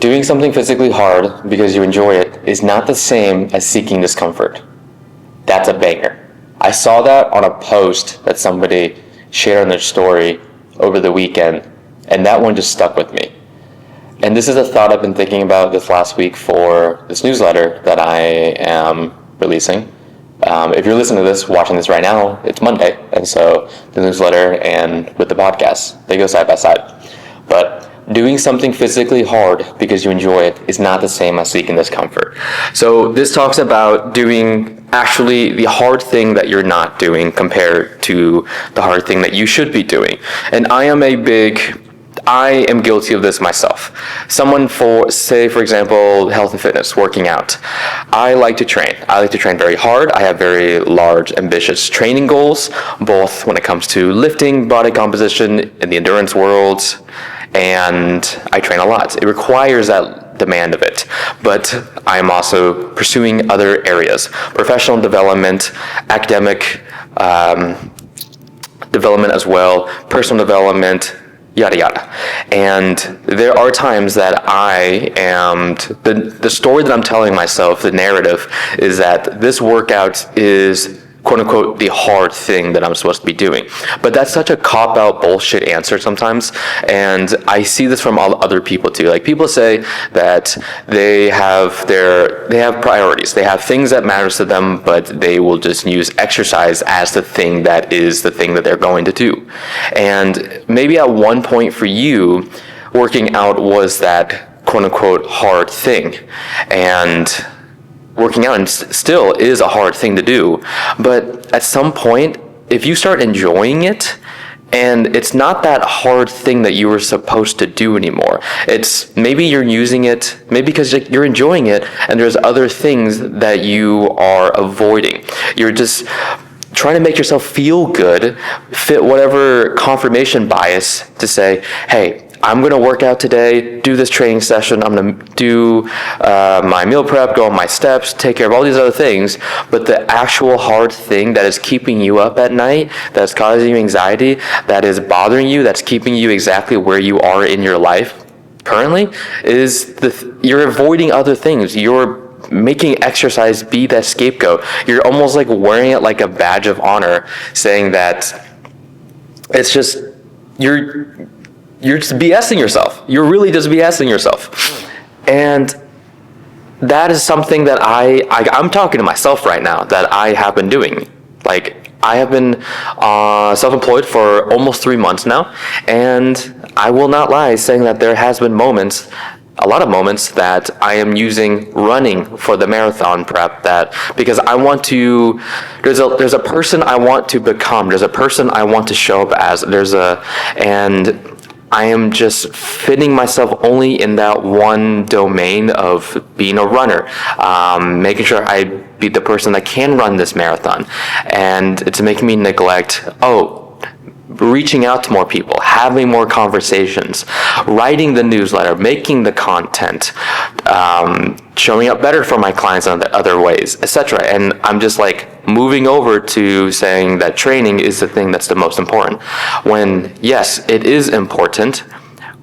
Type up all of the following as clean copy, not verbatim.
Doing something physically hard because you enjoy it is not the same as seeking discomfort. That's a banger. I saw that on a post that somebody shared on their story over the weekend, and that one just stuck with me. And this is a thought I've been thinking about this last week for this newsletter that I am releasing. If you're listening to this, watching this right now, it's Monday, and so the newsletter and with the podcast, they go side by side. But doing something physically hard because you enjoy it is not the same as seeking discomfort. So this talks about doing actually the hard thing that you're not doing compared to the hard thing that you should be doing. And I am guilty of this myself. Someone for example, health and fitness, working out. I like to train. I like to train very hard. I have very large, ambitious training goals, both when it comes to lifting, body composition, in the endurance world, and I train a lot. It requires that demand of it, but I'm also pursuing other areas, professional development, academic development as well, personal development, yada yada. And there are times that I am, the story that I'm telling myself, the narrative, is that this workout is quote unquote the hard thing that I'm supposed to be doing. But that's such a cop-out bullshit answer sometimes, and I see this from all other people too. Like, people say that they have priorities, they have things that matters to them, but they will just use exercise as the thing that they're going to do. And maybe at one point for you, working out was that quote unquote hard thing, and working out still is a hard thing to do, but at some point, if you start enjoying it, and it's not that hard thing that you were supposed to do anymore. It's maybe you're using it, maybe because you're enjoying it, and there's other things that you are avoiding. You're just trying to make yourself feel good, fit whatever confirmation bias to say, hey, I'm going to work out today, do this training session, I'm going to do my meal prep, go on my steps, take care of all these other things, but the actual hard thing that is keeping you up at night, that's causing you anxiety, that is bothering you, that's keeping you exactly where you are in your life currently, is you're avoiding other things. You're making exercise be that scapegoat. You're almost like wearing it like a badge of honor, saying that it's just, you're just BSing yourself. You're really just BSing yourself. And that is something that I'm talking to myself right now, that I have been doing. Like, I have been self-employed for almost 3 months now, and I will not lie saying that there has been a lot of moments that I am using running for the marathon prep, because I want to, there's a person I want to become, there's a person I want to show up as, and I am just fitting myself only in that one domain of being a runner, making sure I be the person that can run this marathon. And it's making me neglect, reaching out to more people, having more conversations, writing the newsletter, making the content, showing up better for my clients in other ways, etc. And I'm just like moving over to saying that training is the thing that's the most important. When, yes, it is important,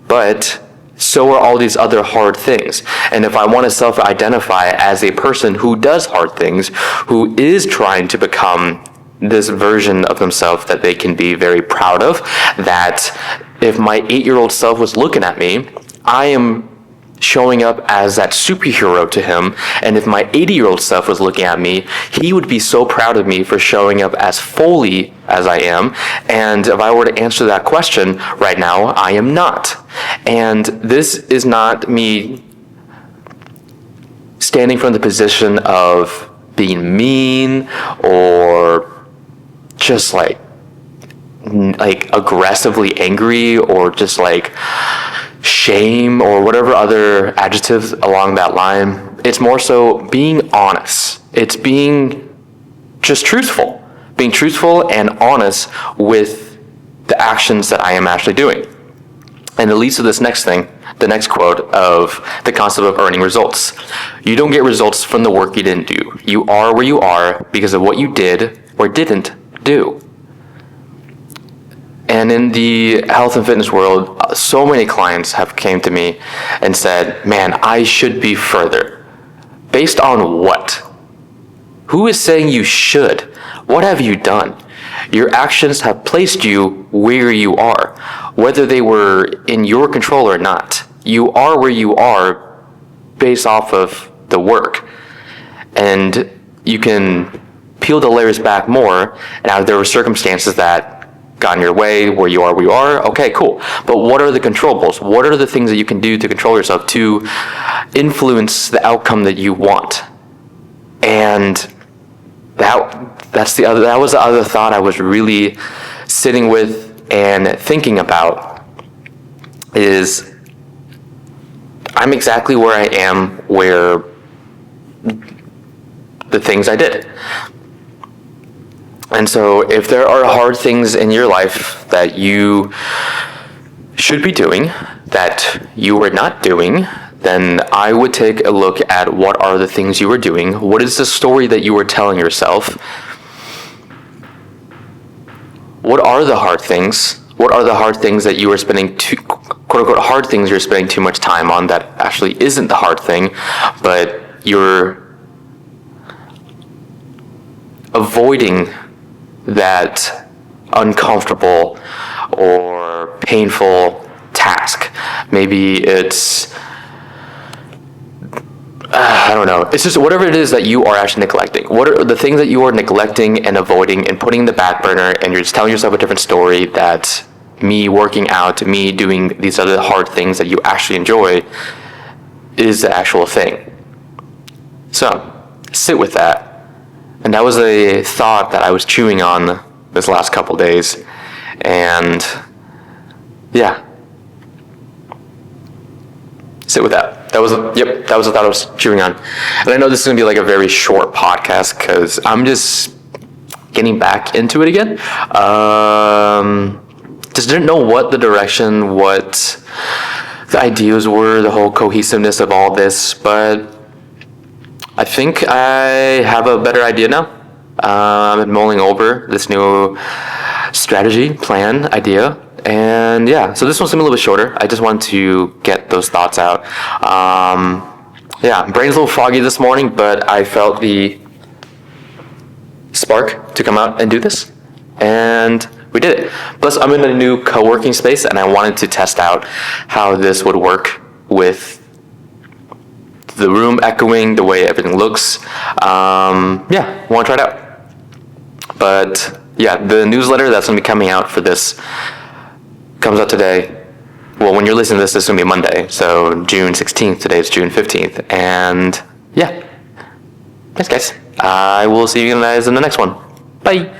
but so are all these other hard things. And if I want to self-identify as a person who does hard things, who is trying to become this version of themselves that they can be very proud of, that if my 8-year-old self was looking at me, I am showing up as that superhero to him, and if my 80-year-old self was looking at me, he would be so proud of me for showing up as fully as I am. And if I were to answer that question right now, I am not. And this is not me standing from the position of being mean or just like aggressively angry, or just like shame or whatever other adjectives along that line. It's more so being honest. It's being just truthful. Being truthful and honest with the actions that I am actually doing. And it leads to this next thing, the next quote of the concept of earning results. You don't get results from the work you didn't do. You are where you are because of what you did or didn't do. And in the health and fitness world, so many clients have came to me and said, man, I should be further. Based on what? Who is saying you should? What have you done? Your actions have placed you where you are, whether they were in your control or not. You are where you are based off of the work. And you can peel the layers back more, and now there were circumstances that got in your way, where you are, okay, cool. But what are the controllables? What are the things that you can do to control yourself to influence the outcome that you want? And that was the other thought I was really sitting with and thinking about, is I'm exactly where I am, where the things I did. And so if there are hard things in your life that you should be doing, that you are not doing, then I would take a look at what are the things you are doing. What is the story that you are telling yourself? What are the hard things? What are the hard things that you are spending quote unquote hard things you're spending too much time on that actually isn't the hard thing, but you're avoiding that uncomfortable or painful task. Maybe it's, I don't know. It's just whatever it is that you are actually neglecting. What are the things that you are neglecting and avoiding and putting in the back burner, and you're just telling yourself a different story that me working out, me doing these other hard things that you actually enjoy is the actual thing. So, sit with that. And that was a thought that I was chewing on this last couple days. And yeah. Sit with that. That was the thought I was chewing on. And I know this is going to be like a very short podcast because I'm just getting back into it again. Just didn't know what the direction, what the ideas were, the whole cohesiveness of all this, but I think I have a better idea now. I've been mulling over this new strategy, plan, idea, and yeah, so this one's gonna be a little bit shorter. I just wanted to get those thoughts out. Yeah, brain's a little foggy this morning, but I felt the spark to come out and do this, and we did it. Plus, I'm in a new co-working space, and I wanted to test out how this would work with the room echoing, the way everything looks. Yeah, want to try it out. But yeah, the newsletter that's going to be coming out for this comes out today. Well, when you're listening to this is going to be Monday, so June 16th. Today is June 15th. And yeah, thanks guys. I will see you guys in the next one. Bye.